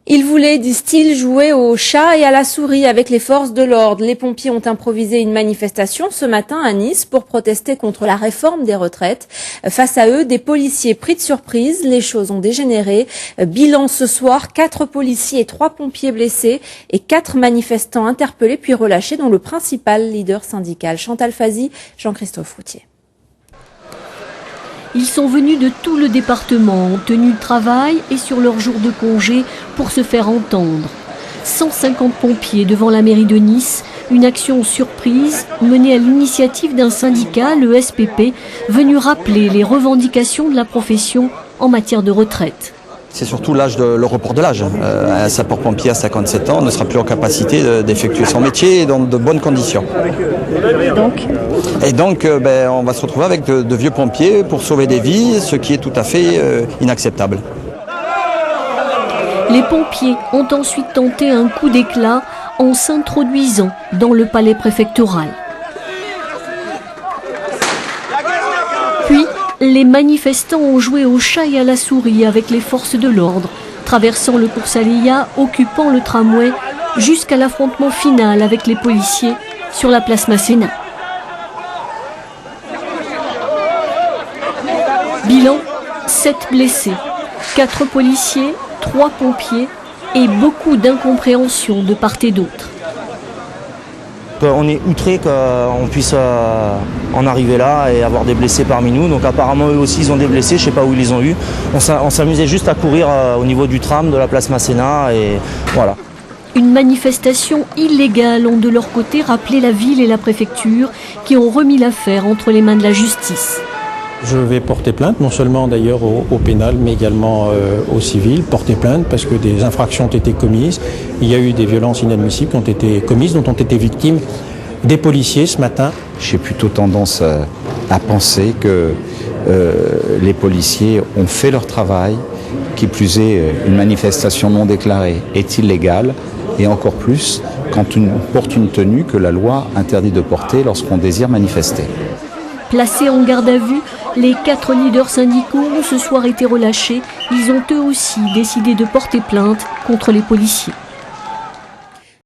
Ils voulaient, disent-ils, jouer au chat et à la souris avec les forces de l'ordre. Les pompiers ont improvisé une manifestation ce matin à Nice pour protester contre la réforme des retraites. Face à eux, des policiers pris de surprise. Les choses ont dégénéré. Bilan ce soir, 4 policiers et 3 pompiers blessés et 4 manifestants interpellés puis relâchés, dont le principal leader syndical. Chantal Fazi, Jean-Christophe Routier. Ils sont venus de tout le département, en tenue de travail et sur leur jour de congé pour se faire entendre. 150 pompiers devant la mairie de Nice, une action surprise menée à l'initiative d'un syndicat, le SPP, venu rappeler les revendications de la profession en matière de retraite. C'est surtout le report de l'âge. Un sapeur-pompier à 57 ans ne sera plus en capacité d'effectuer son métier dans de bonnes conditions. Et donc, on va se retrouver avec de vieux pompiers pour sauver des vies, ce qui est tout à fait inacceptable. Les pompiers ont ensuite tenté un coup d'éclat en s'introduisant dans le palais préfectoral. Puis, les manifestants ont joué au chat et à la souris avec les forces de l'ordre, traversant le cours Salia, occupant le tramway, jusqu'à l'affrontement final avec les policiers sur la place Masséna. Bilan, 7 blessés, 4 policiers, 3 pompiers et beaucoup d'incompréhension de part et d'autre. On est outrés qu'on puisse en arriver là et avoir des blessés parmi nous. Donc apparemment eux aussi ils ont des blessés, je ne sais pas où ils les ont eus. On s'amusait juste à courir au niveau du tram de la place Masséna et voilà. Une manifestation illégale ont de leur côté rappelé la ville et la préfecture qui ont remis l'affaire entre les mains de la justice. Je vais porter plainte, non seulement d'ailleurs au pénal, mais également au civil. Porter plainte parce que des infractions ont été commises. Il y a eu des violences inadmissibles qui ont été commises, dont ont été victimes des policiers ce matin. J'ai plutôt tendance à penser que les policiers ont fait leur travail. Qui plus est, une manifestation non déclarée est illégale. Et encore plus quand on porte une tenue que la loi interdit de porter lorsqu'on désire manifester. Placés en garde à vue, les 4 leaders syndicaux ont ce soir été relâchés. Ils ont eux aussi décidé de porter plainte contre les policiers.